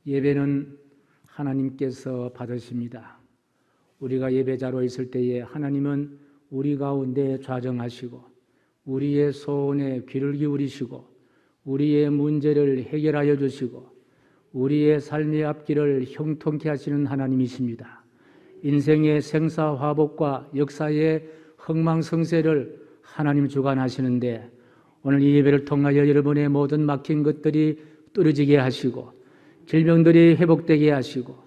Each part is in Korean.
예배는 하나님께서 받으십니다. 우리가 예배자로 있을 때에 하나님은 우리 가운데 좌정하시고 우리의 소원에 귀를 기울이시고 우리의 문제를 해결하여 주시고 우리의 삶의 앞길을 형통케 하시는 하나님이십니다. 인생의 생사화복과 역사의 흥망성쇠를 하나님 주관하시는데 오늘 이 예배를 통하여 여러분의 모든 막힌 것들이 뚫어지게 하시고 질병들이 회복되게 하시고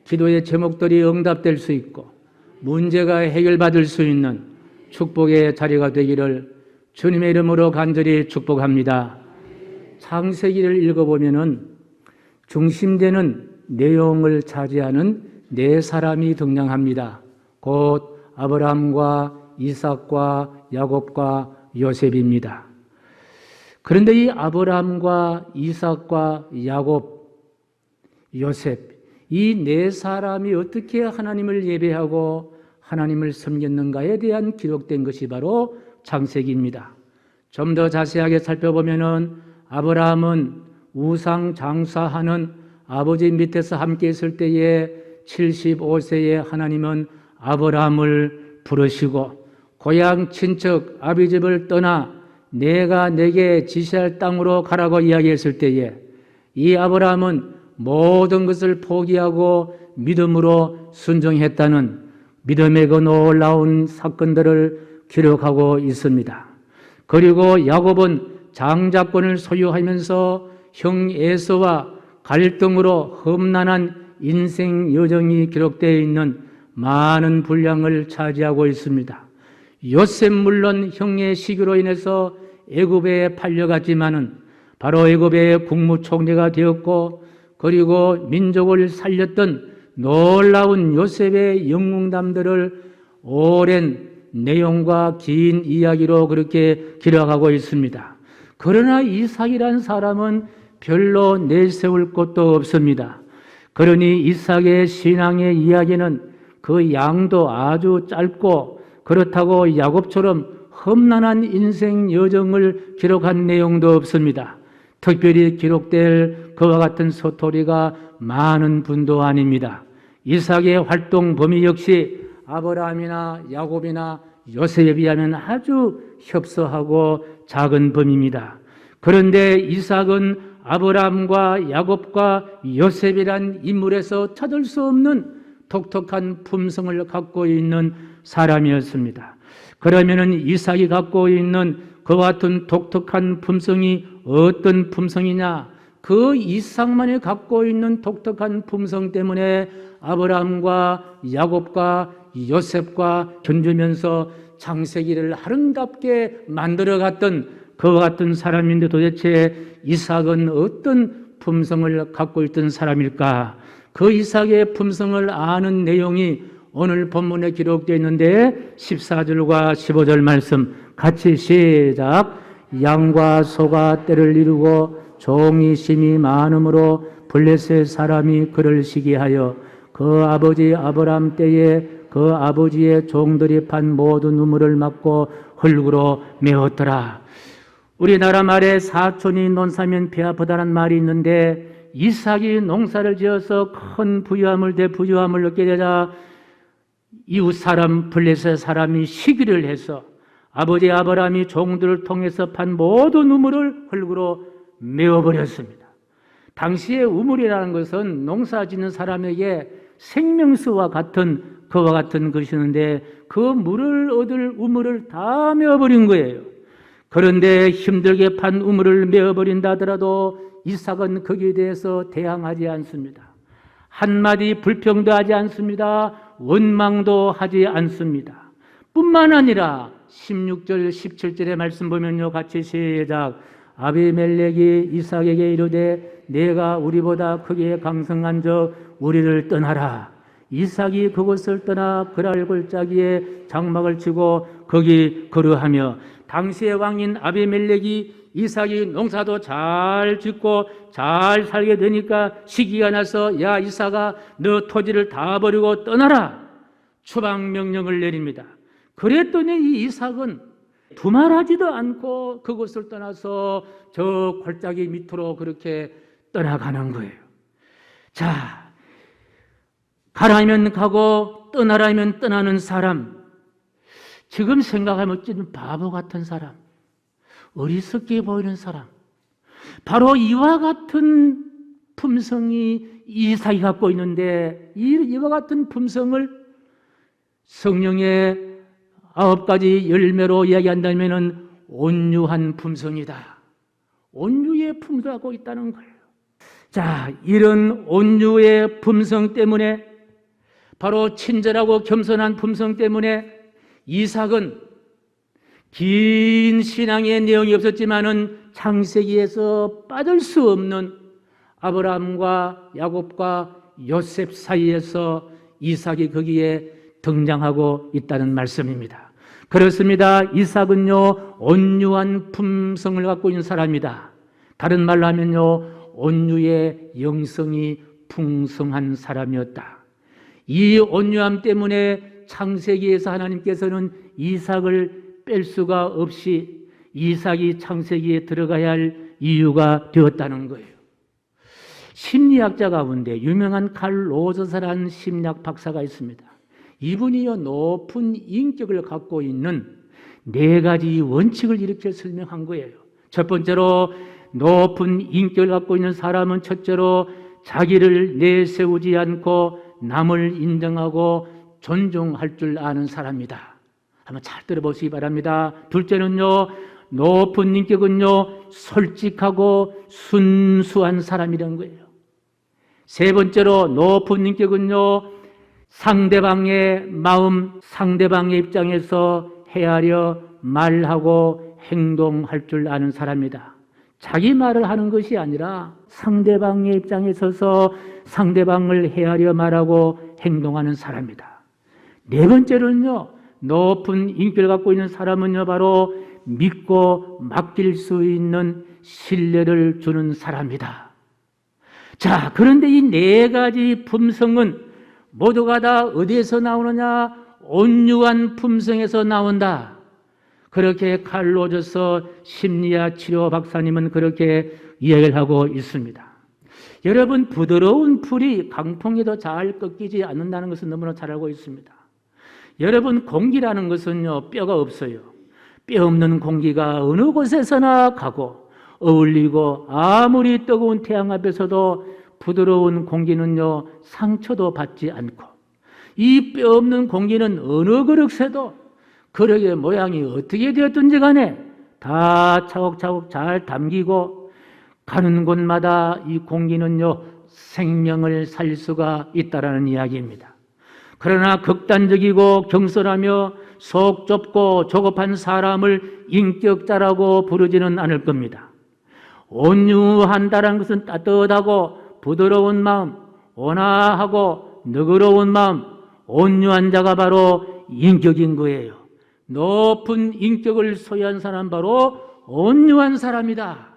기도의 제목들이 응답될 수 있고 문제가 해결받을 수 있는 축복의 자리가 되기를 주님의 이름으로 간절히 축복합니다. 창세기를 읽어보면은 중심되는 내용을 차지하는 네 사람이 등장합니다. 곧 아브라함과 이삭과 야곱과 요셉입니다. 그런데 이 아브라함과 이삭과 야곱, 요셉 이 네 사람이 어떻게 하나님을 예배하고 하나님을 섬겼는가에 대한 기록된 것이 바로 창세기입니다. 좀 더 자세하게 살펴보면은 아브라함은 우상 장사하는 아버지 밑에서 함께 있을 때에 75세에 하나님은 아브라함을 부르시고 고향 친척 아비집을 떠나 내가 내게 지시할 땅으로 가라고 이야기했을 때에 이 아브라함은 모든 것을 포기하고 믿음으로 순종했다는 믿음의 그 놀라운 사건들을 기록하고 있습니다. 그리고 야곱은 장자권을 소유하면서 형 에서와 갈등으로 험난한 인생 여정이 기록되어 있는 많은 분량을 차지하고 있습니다. 요셉 물론 형의 시기로 인해서 애굽에 팔려갔지만은 바로 애굽의 국무총리가 되었고 그리고 민족을 살렸던 놀라운 요셉의 영웅담들을 오랜 내용과 긴 이야기로 그렇게 기록하고 있습니다. 그러나 이삭이란 사람은 별로 내세울 것도 없습니다. 그러니 이삭의 신앙의 이야기는 그 양도 아주 짧고 그렇다고 야곱처럼 험난한 인생 여정을 기록한 내용도 없습니다. 특별히 기록될 그와 같은 스토리가 많은 분도 아닙니다. 이삭의 활동 범위 역시 아브라함이나 야곱이나 요셉에 비하면 아주 협소하고 작은 범위입니다. 그런데 이삭은 아브라함과 야곱과 요셉이란 인물에서 찾을 수 없는 독특한 품성을 갖고 있는 사람이었습니다. 그러면은 이삭이 갖고 있는 그와 같은 독특한 품성이 어떤 품성이냐? 그 이삭만이 갖고 있는 독특한 품성 때문에 아브라함과 야곱과 요셉과 견주면서 창세기를 아름답게 만들어갔던 그와 같은 사람인데 도대체 이삭은 어떤 품성을 갖고 있던 사람일까? 그 이삭의 품성을 아는 내용이 오늘 본문에 기록되어 있는데 14절과 15절 말씀 같이 시작. 양과 소가 때를 이루고 종이 심이 많음으로 블레셋 사람이 그를 시기하여 그 아버지 아브라함 때에 그 아버지의 종들이 판 모든 우물을 막고 흙으로 메웠더라. 우리나라 말에 사촌이 논사면 배 아프다는 말이 있는데 이삭이 농사를 지어서 큰 부유함을 부유함을 얻게 되자 이웃 사람 블레셋 사람이 시기를 해서 아버지 아브라함이 종들을 통해서 판 모든 우물을 흙으로 메워버렸습니다. 당시에 우물이라는 것은 농사 짓는 사람에게 생명수와 같은 그와 같은 것이었는데 그 물을 얻을 우물을 다 메워버린 거예요. 그런데 힘들게 판 우물을 메워버린다 하더라도 이삭은 거기에 대해서 대항하지 않습니다. 한마디 불평도 하지 않습니다. 원망도 하지 않습니다. 뿐만 아니라 16절 17절의 말씀 보면요 같이 시작. 아비멜렉이 이삭에게 이르되 내가 우리보다 크게 강성한 적 우리를 떠나라. 이삭이 그곳을 떠나 그랄 골짜기에 장막을 치고 거기 거류하며 당시의 왕인 아비멜렉이 이삭이 농사도 잘 짓고 잘 살게 되니까 시기가 나서 야 이삭아 너 토지를 다 버리고 떠나라 추방 명령을 내립니다. 그랬더니 이 이삭은 두말하지도 않고 그곳을 떠나서 저 골짜기 밑으로 그렇게 떠나가는 거예요. 자, 가라면 가고 떠나라면 떠나는 사람, 지금 생각하면 좀 바보 같은 사람, 어리석게 보이는 사람, 바로 이와 같은 품성이 이삭이 갖고 있는데, 이와 같은 품성을 성령의 9가지 열매로 이야기한다면 온유한 품성이다. 온유의 품성을 갖고 있다는 거예요. 자, 이런 온유의 품성 때문에, 바로 친절하고 겸손한 품성 때문에 이삭은 긴 신앙의 내용이 없었지만은 창세기에서 빠질 수 없는 아브라함과 야곱과 요셉 사이에서 이삭이 거기에 등장하고 있다는 말씀입니다. 그렇습니다. 이삭은요, 온유한 품성을 갖고 있는 사람이다. 다른 말로 하면요, 온유의 영성이 풍성한 사람이었다. 이 온유함 때문에 창세기에서 하나님께서는 이삭을 뺄 수가 없이 이삭이 창세기에 들어가야 할 이유가 되었다는 거예요. 심리학자 가운데 유명한 칼 로저스라는 심리학 박사가 있습니다. 이분이요, 높은 인격을 갖고 있는 4가지 원칙을 이렇게 설명한 거예요. 첫 번째로, 높은 인격을 갖고 있는 사람은 첫째로 자기를 내세우지 않고 남을 인정하고 존중할 줄 아는 사람이다. 한번 잘 들어보시기 바랍니다. 둘째는요, 높은 인격은요, 솔직하고 순수한 사람이라는 거예요. 세 번째로, 높은 인격은요, 상대방의 마음, 상대방의 입장에서 헤아려 말하고 행동할 줄 아는 사람이다. 자기 말을 하는 것이 아니라 상대방의 입장에 서서 상대방을 헤아려 말하고 행동하는 사람이다. 네 번째로는요, 높은 인격을 갖고 있는 사람은요, 바로 믿고 맡길 수 있는 신뢰를 주는 사람이다. 자, 그런데 이 4가지 품성은 모두가 다 어디에서 나오느냐? 온유한 품성에서 나온다. 그렇게 칼 로저스 심리학 치료 박사님은 그렇게 이야기를 하고 있습니다. 여러분, 부드러운 풀이 강풍에도 잘 꺾이지 않는다는 것은 너무나 잘 알고 있습니다. 여러분, 공기라는 것은요, 뼈가 없어요. 뼈 없는 공기가 어느 곳에서나 가고 어울리고, 아무리 뜨거운 태양 앞에서도 부드러운 공기는요, 상처도 받지 않고, 이 뼈 없는 공기는 어느 그릇에도 그릇의 모양이 어떻게 되었든지 간에 다 차곡차곡 잘 담기고, 가는 곳마다 이 공기는요, 생명을 살릴 수가 있다라는 이야기입니다. 그러나 극단적이고 경솔하며 속 좁고 조급한 사람을 인격자라고 부르지는 않을 겁니다. 온유한다는 것은 따뜻하고 부드러운 마음, 온화하고 너그러운 마음, 온유한 자가 바로 인격인 거예요. 높은 인격을 소유한 사람, 바로 온유한 사람이다.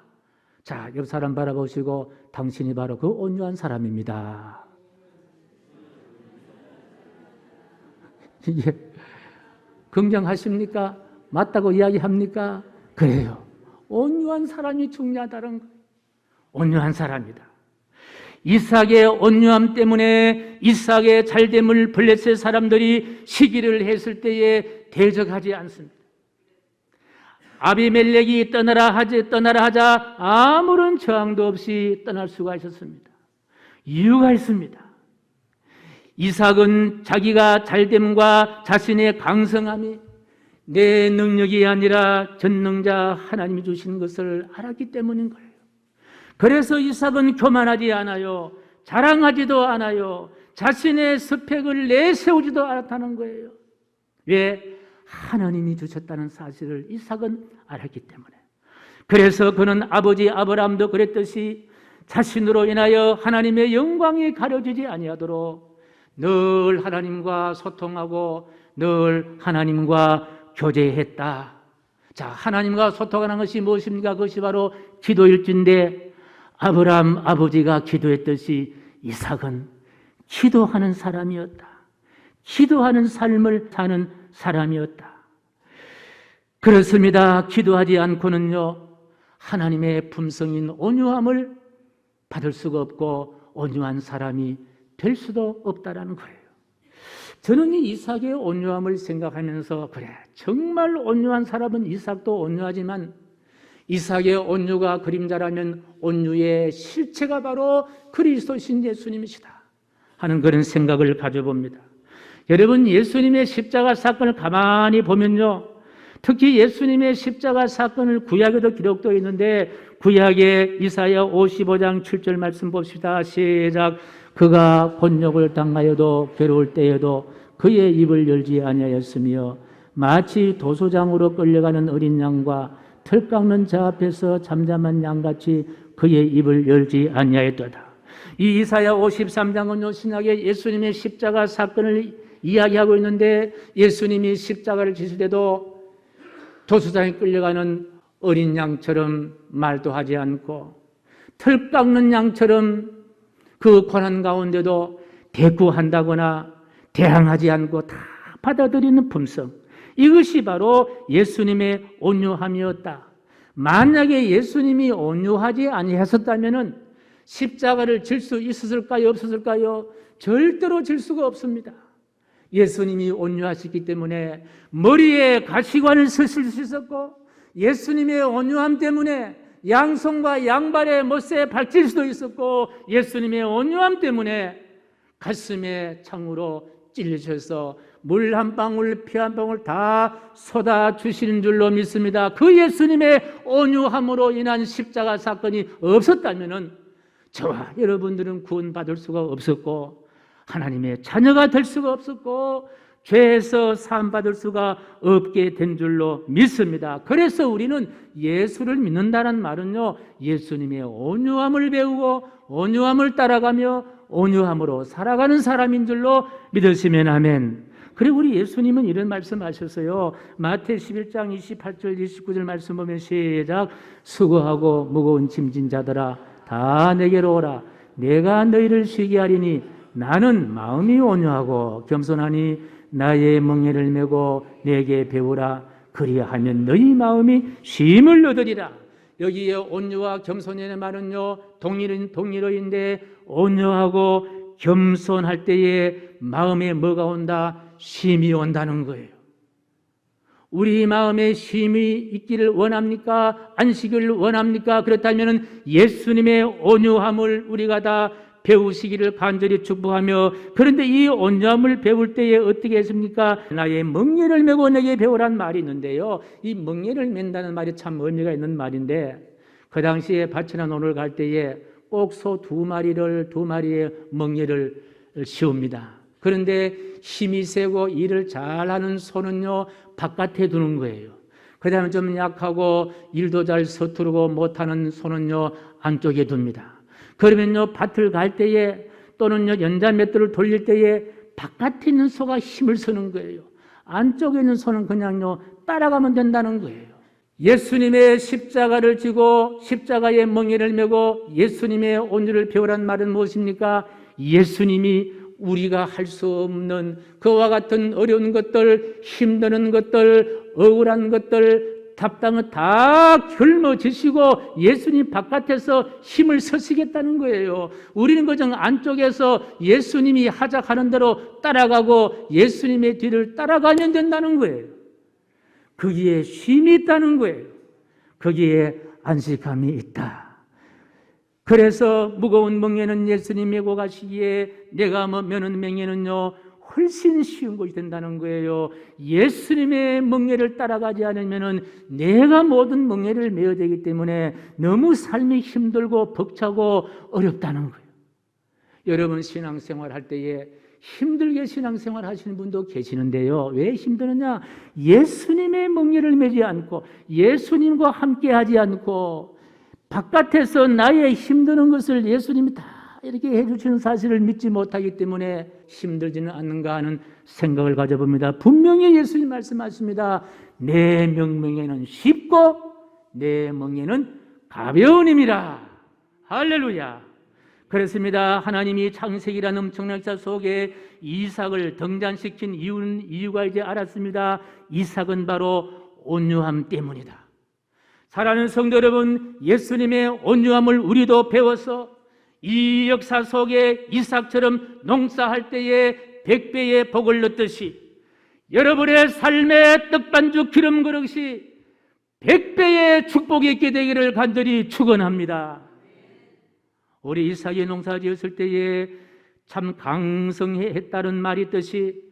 자, 옆 사람 바라보시고, 당신이 바로 그 온유한 사람입니다. 이게 긍정하십니까? 맞다고 이야기합니까? 그래요. 온유한 사람이 중요하다는 거예요. 온유한 사람이다. 이삭의 온유함 때문에 이삭의 잘됨을 블레셋 사람들이 시기를 했을 때에 대적하지 않습니다. 아비멜렉이 떠나라 하자 아무런 저항도 없이 떠날 수가 있었습니다. 이유가 있습니다. 이삭은 자기가 잘됨과 자신의 강성함이 내 능력이 아니라 전능자 하나님이 주신 것을 알았기 때문인 거예요. 그래서 이삭은 교만하지 않아요. 자랑하지도 않아요. 자신의 스펙을 내세우지도 않았다는 거예요. 왜? 하나님이 주셨다는 사실을 이삭은 알았기 때문에. 그래서 그는 아버지 아브라함도 그랬듯이 자신으로 인하여 하나님의 영광이 가려지지 아니하도록 늘 하나님과 소통하고 늘 하나님과 교제했다. 자, 하나님과 소통하는 것이 무엇입니까? 그것이 바로 기도일진데, 아브라함 아버지가 기도했듯이 이삭은 기도하는 사람이었다. 기도하는 삶을 사는 사람이었다. 그렇습니다. 기도하지 않고는요, 하나님의 품성인 온유함을 받을 수가 없고 온유한 사람이 될 수도 없다라는 거예요. 저는 이 이삭의 온유함을 생각하면서 그래, 정말 온유한 사람은 이삭도 온유하지만 이삭의 온유가 그림자라면 온유의 실체가 바로 그리스도신 예수님이시다 하는 그런 생각을 가져봅니다. 여러분, 예수님의 십자가 사건을 가만히 보면요, 특히 예수님의 십자가 사건을 구약에도 기록되어 있는데 구약의 이사야 55장 7절 말씀 봅시다. 시작. 그가 곤욕을 당하여도 괴로울 때에도 그의 입을 열지 아니하였으며 마치 도소장으로 끌려가는 어린 양과 털 깎는 자 앞에서 잠잠한 양같이 그의 입을 열지 아니하였도다. 이 이사야 53장은요, 신약의 예수님의 십자가 사건을 이야기하고 있는데 예수님이 십자가를 지실 때도 도수장에 끌려가는 어린 양처럼 말도 하지 않고 털 깎는 양처럼 그 고난 가운데도 대꾸한다거나 대항하지 않고 다 받아들이는 품성, 이것이 바로 예수님의 온유함이었다. 만약에 예수님이 온유하지 아니하셨다면 십자가를 질 수 있었을까요? 없었을까요? 절대로 질 수가 없습니다. 예수님이 온유하시기 때문에 머리에 가시관을 쓰실 수 있었고 예수님의 온유함 때문에 양손과 양발에 못에 박힐 수도 있었고 예수님의 온유함 때문에 가슴에 창으로 찔리셔서 물 한 방울 피 한 방울 다 쏟아주시는 줄로 믿습니다. 그 예수님의 온유함으로 인한 십자가 사건이 없었다면 저와 여러분들은 구원받을 수가 없었고 하나님의 자녀가 될 수가 없었고 죄에서 사함받을 수가 없게 된 줄로 믿습니다. 그래서 우리는 예수를 믿는다는 말은요, 예수님의 온유함을 배우고 온유함을 따라가며 온유함으로 살아가는 사람인 줄로 믿으시면 아멘. 그리고 우리 예수님은 이런 말씀하셨어요. 마태 11장 28절 29절 말씀 보면 시작. 수고하고 무거운 짐진 자들아 다 내게로 오라. 내가 너희를 쉬게 하리니 나는 마음이 온유하고 겸손하니 나의 멍에를 메고 내게 배우라. 그리하면 너희 마음이 쉼을 얻으리라. 여기에 온유와 겸손의 말은요, 동일어인데 온유하고 겸손할 때에 마음에 뭐가 온다? 쉼이 온다는 거예요. 우리 마음에 쉼이 있기를 원합니까? 안식을 원합니까? 그렇다면 예수님의 온유함을 우리가 다 배우시기를 간절히 축복하며, 그런데 이 온유함을 배울 때에 어떻게 했습니까? 나의 멍에를 메고 내게 배우란 말이 있는데요, 이 멍에를 맨다는 말이 참 의미가 있는 말인데 그 당시에 밭이나 논을 갈 때에 꼭 소 두 마리의 멍에를 씌웁니다. 그런데 힘이 세고 일을 잘하는 소는요 바깥에 두는 거예요. 그 다음에 좀 약하고 일도 잘 서투르고 못하는 소는요 안쪽에 둡니다. 그러면요 밭을 갈 때에 또는요 연자맷돌을 돌릴 때에 바깥에 있는 소가 힘을 쓰는 거예요. 안쪽에 있는 소는 그냥요 따라가면 된다는 거예요. 예수님의 십자가를 지고 십자가의 멍에를 메고 예수님의 온유를 배우란 말은 무엇입니까? 예수님이 우리가 할 수 없는 그와 같은 어려운 것들, 힘드는 것들, 억울한 것들, 답답은 다 짊어지시고 예수님 바깥에서 힘을 쓰시겠다는 거예요. 우리는 그저 안쪽에서 예수님이 하작하는 대로 따라가고 예수님의 뒤를 따라가면 된다는 거예요. 거기에 쉼이 있다는 거예요. 거기에 안식함이 있다. 그래서 무거운 멍에는 예수님 메고 가시기에 내가 메는 멍에는요 훨씬 쉬운 것이 된다는 거예요. 예수님의 멍에를 따라가지 않으면 내가 모든 멍에를 메어야 되기 때문에 너무 삶이 힘들고 벅차고 어렵다는 거예요. 여러분 신앙생활 할 때에 힘들게 신앙생활 하시는 분도 계시는데요, 왜 힘드느냐? 예수님의 멍에를 메지 않고 예수님과 함께 하지 않고 바깥에서 나의 힘드는 것을 예수님이 다 이렇게 해주시는 사실을 믿지 못하기 때문에 힘들지는 않는가 하는 생각을 가져봅니다. 분명히 예수님 말씀하십니다. 내 명령에는 쉽고 내 멍에는 가벼운 힘이라. 할렐루야. 그렇습니다. 하나님이 창세기라는 엄청난 역사 속에 이삭을 등장시킨 이유가 이제 알았습니다. 이삭은 바로 온유함 때문이다. 사랑하는 성도 여러분, 예수님의 온유함을 우리도 배워서 이 역사 속에 이삭처럼 농사할 때에 100배의 복을 얻듯이 여러분의 삶의 떡반죽 기름 그릇이 100배의 축복이 있게 되기를 간절히 축원합니다. 우리 이삭이 농사 지었을 때에 참 강성했다는 말이 있듯이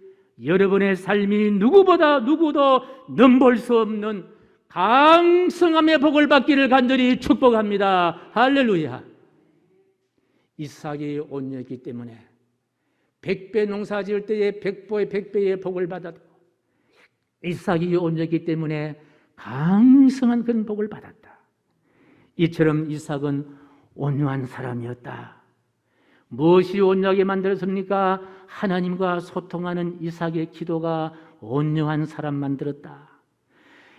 여러분의 삶이 누구도 넘볼 수 없는 강성함의 복을 받기를 간절히 축복합니다. 할렐루야. 이삭이 온유했기 때문에 100배 농사 지을 때에 100배의 복을 받았고, 이삭이 온유했기 때문에 강성한 그런 복을 받았다. 이처럼 이삭은 온유한 사람이었다. 무엇이 온유하게 만들었습니까? 하나님과 소통하는 이삭의 기도가 온유한 사람 만들었다.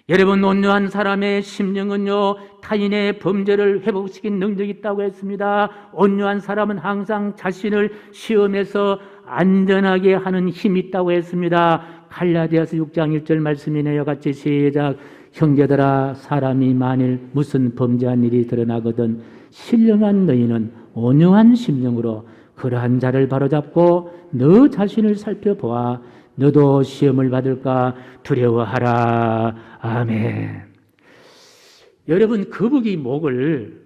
여러분, 온유한 사람의 심령은요, 타인의 범죄를 회복시킨 능력이 있다고 했습니다. 온유한 사람은 항상 자신을 시험에서 안전하게 하는 힘이 있다고 했습니다. 갈라디아서 6장 1절 말씀이네요. 같이 시작. 형제들아, 사람이 만일 무슨 범죄한 일이 드러나거든 신령한 너희는 온유한 심령으로 그러한 자를 바로잡고 너 자신을 살펴보아 너도 시험을 받을까 두려워하라. 아멘. 여러분, 거북이 목을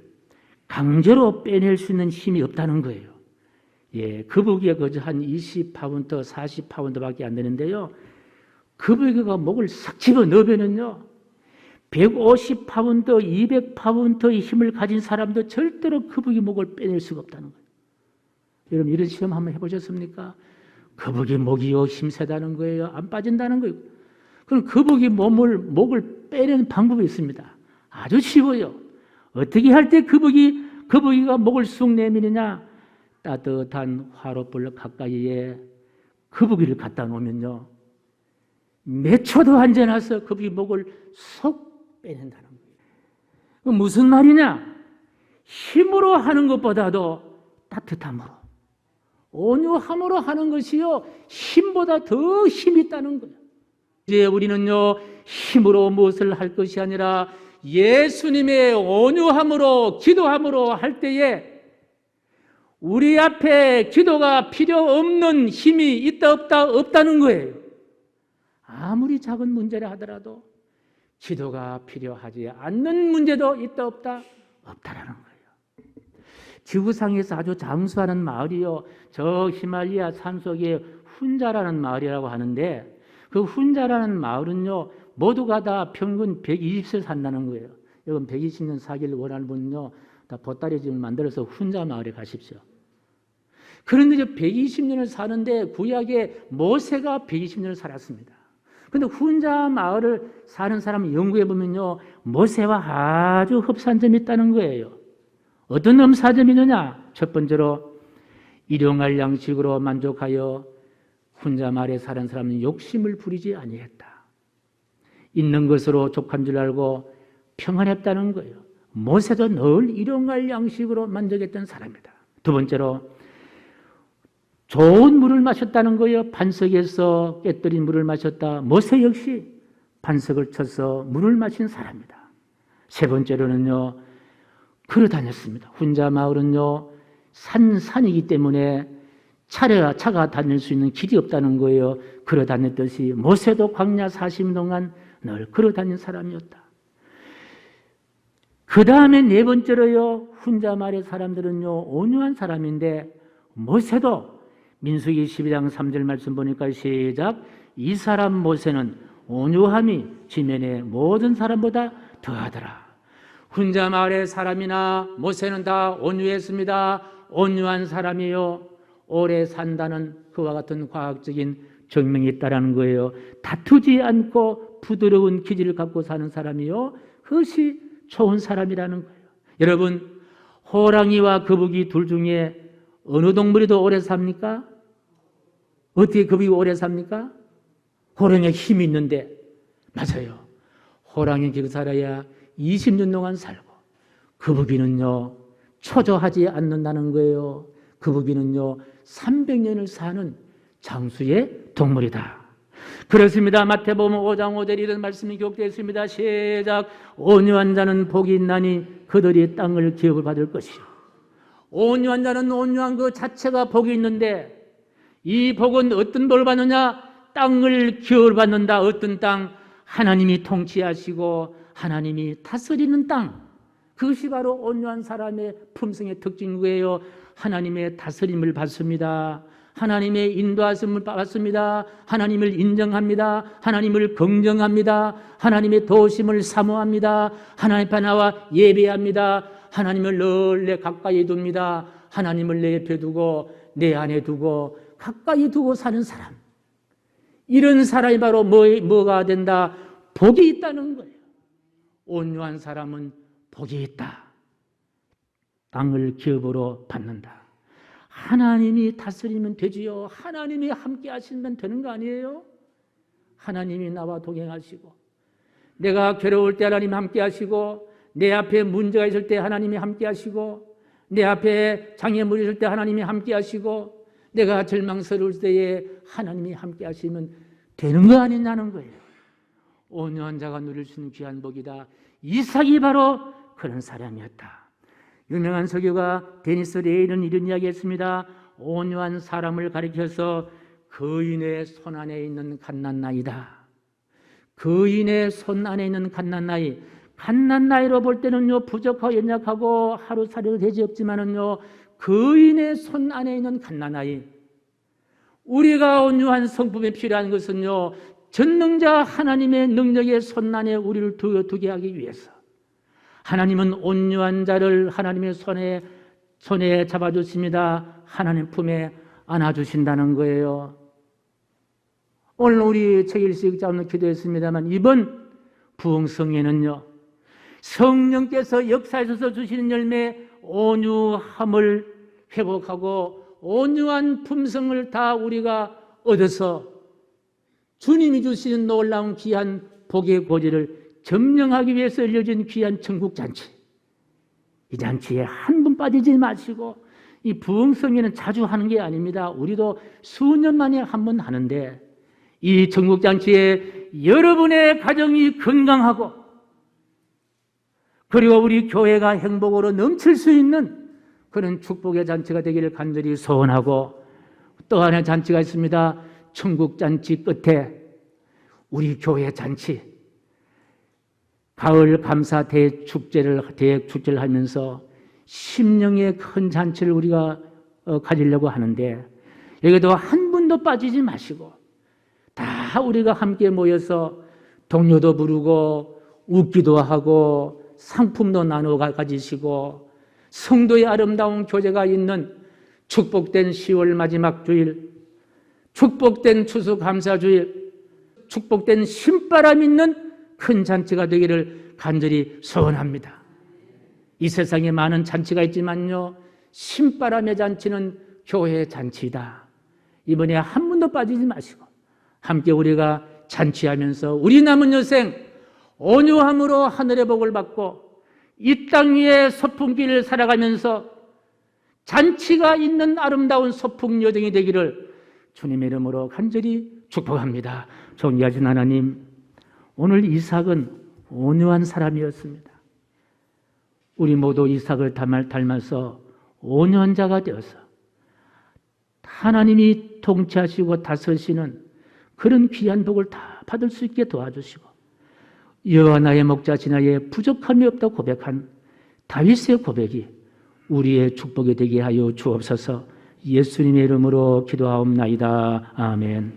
강제로 빼낼 수 있는 힘이 없다는 거예요. 거북이가 그저 한 20파운드, 40파운드밖에 안 되는데요. 거북이가 목을 싹 집어 넣으면요, 150파운드, 200파운드의 힘을 가진 사람도 절대로 거북이 목을 빼낼 수가 없다는 거예요. 여러분, 이런 시험 한번 해보셨습니까? 거북이 목이요, 힘세다는 거예요. 안 빠진다는 거예요. 그럼 거북이 목을 빼내는 방법이 있습니다. 아주 쉬워요. 어떻게 할 때 거북이가 목을 쑥 내미느냐? 따뜻한 화롯불 가까이에 거북이를 갖다 놓으면요, 몇 초도 안 지나서 거북이 목을 쏙 빼낸다는 거예요. 무슨 말이냐? 힘으로 하는 것보다도 따뜻함으로, 온유함으로 하는 것이요, 힘보다 더 힘이 있다는 거예요. 이제 우리는요, 힘으로 무엇을 할 것이 아니라 예수님의 온유함으로, 기도함으로 할 때에 우리 앞에 기도가 필요 없는 힘이 있다 없다는 거예요. 아무리 작은 문제라 하더라도 기도가 필요하지 않는 문제도 있다 없다라는 거예요. 지구상에서 아주 장수하는 마을이요, 저 히말리아 산속에 훈자라는 마을이라고 하는데, 그 훈자라는 마을은요, 모두가 다 평균 120세 산다는 거예요. 여러분, 120년 사기를 원하는 분은요, 다 보따리 집을 만들어서 훈자 마을에 가십시오. 그런데 이제 120년을 사는데 구약에 모세가 120년을 살았습니다. 그런데 훈자 마을을 사는 사람을 연구해 보면요, 모세와 아주 흡사한 점이 있다는 거예요. 어떤 흡사점이 있느냐? 첫 번째로 일용할 양식으로 만족하여 훈자 마을에 사는 사람은 욕심을 부리지 아니했다. 있는 것으로 족한 줄 알고 평안했다는 거예요. 모세도 늘 일용할 양식으로 만족했던 사람이다. 두 번째로 좋은 물을 마셨다는 거예요. 반석에서 깨뜨린 물을 마셨다. 모세 역시 반석을 쳐서 물을 마신 사람이다. 세 번째로는요, 걸어 다녔습니다. 훈자 마을은요, 산이기 때문에 차가 다닐 수 있는 길이 없다는 거예요. 걸어 다녔듯이 모세도 광야 40년 동안 늘 걸어 다닌 사람이었다. 그 다음에 네 번째로요, 훈자 마을의 사람들은요, 온유한 사람인데, 모세도 민수기 12장 3절 말씀 보니까 시작. 이 사람 모세는 온유함이 지면의 모든 사람보다 더하더라. 훈자 마을의 사람이나 모세는 다 온유했습니다. 온유한 사람이요, 오래 산다는 그와 같은 과학적인 증명이 있다는 거예요. 다투지 않고 부드러운 기질을 갖고 사는 사람이요, 그것이 좋은 사람이라는 거예요. 여러분, 호랑이와 거북이 둘 중에 어느 동물이 더 오래 삽니까? 어떻게 거북이 오래 삽니까? 호랑이가 힘이 있는데, 맞아요. 호랑이 기고 살아야 20년 동안 살고, 거북이는요, 초조하지 않는다는 거예요. 거북이는요, 300년을 사는 장수의 동물이다. 그렇습니다. 마태복음 5장 5절 이런 말씀이 기록되어 있습니다. 시작. 온유한 자는 복이 있나니 그들이 땅을 기업을 받을 것이요. 온유한 자는 온유한 그 자체가 복이 있는데, 이 복은 어떤 복을 받느냐? 땅을 기업받는다. 어떤 땅? 하나님이 통치하시고 하나님이 다스리는 땅. 그것이 바로 온유한 사람의 품성의 특징이에요. 하나님의 다스림을 받습니다. 하나님의 인도하심을 받습니다. 하나님을 인정합니다. 하나님을 긍정합니다. 하나님의 도우심을 사모합니다. 하나님 앞에 나와 예배합니다. 하나님을 늘 내 가까이 둡니다. 하나님을 내 옆에 두고 내 안에 두고 가까이 두고 사는 사람. 이런 사람이 바로 뭐가 된다? 복이 있다는 거예요. 온유한 사람은 복이 있다. 땅을 기업으로 받는다. 하나님이 다스리면 되지요. 하나님이 함께 하시면 되는 거 아니에요? 하나님이 나와 동행하시고, 내가 괴로울 때 하나님 함께 하시고, 내 앞에 문제가 있을 때 하나님이 함께 하시고, 내 앞에 장애물이 있을 때 하나님이 함께 하시고, 내가 절망스러울 때에 하나님이 함께 하시면 되는 거 아니냐는 거예요. 온유한 자가 누릴 수 있는 귀한 복이다. 이삭이 바로 그런 사람이었다. 유명한 설교가 데니스 레일은 이런 이야기했습니다. 온유한 사람을 가리켜서 거인의 손 안에 있는 갓난나이다. 거인의 손 안에 있는 갓난나이. 갓난나이로 볼 때는요, 부족하고 연약하고 하루살이도 되지 없지만은요, 거인의 손 안에 있는 갓난아이. 우리가 온유한 성품에 필요한 것은요, 전능자 하나님의 능력의 손 안에 우리를 두게 하기 위해서, 하나님은 온유한 자를 하나님의 손에 잡아주십니다. 하나님 품에 안아주신다는 거예요. 오늘 우리 책일식 자오늘 기도했습니다만, 이번 부흥성에는요, 성령께서 역사하셔서 주시는 열매, 온유함을 회복하고 온유한 품성을 다 우리가 얻어서 주님이 주시는 놀라운 귀한 복의 고지를 점령하기 위해서 열려진 귀한 천국잔치. 이 잔치에 한 분 빠지지 마시고, 이 부흥성에는 자주 하는 게 아닙니다. 우리도 수년 만에 한 번 하는데, 이 천국잔치에 여러분의 가정이 건강하고, 그리고 우리 교회가 행복으로 넘칠 수 있는 그런 축복의 잔치가 되기를 간절히 소원하고, 또 하나의 잔치가 있습니다. 천국잔치 끝에 우리 교회 잔치, 가을 감사 대축제를 하면서 심령의 큰 잔치를 우리가 가지려고 하는데, 여기도 한 분도 빠지지 마시고 다 우리가 함께 모여서 동료도 부르고 웃기도 하고 상품도 나눠 가지시고, 성도의 아름다운 교제가 있는 축복된 10월 마지막 주일, 축복된 추수감사주일, 축복된 신바람 있는 큰 잔치가 되기를 간절히 소원합니다. 이 세상에 많은 잔치가 있지만요, 신바람의 잔치는 교회의 잔치다. 이번에 한 분도 빠지지 마시고 함께 우리가 잔치하면서 우리 남은 여생 온유함으로 하늘의 복을 받고 이 땅 위에 소풍길을 살아가면서 잔치가 있는 아름다운 소풍 여정이 되기를 주님의 이름으로 간절히 축복합니다. 존귀하신 하나님, 오늘 이삭은 온유한 사람이었습니다. 우리 모두 이삭을 닮아서 온유한 자가 되어서 하나님이 통치하시고 다스리시는 그런 귀한 복을 다 받을 수 있게 도와주시고, 여호와 나의 목자시나에 부족함이 없다 고백한 다윗의 고백이 우리의 축복이 되게 하여 주옵소서. 예수님의 이름으로 기도하옵나이다. 아멘.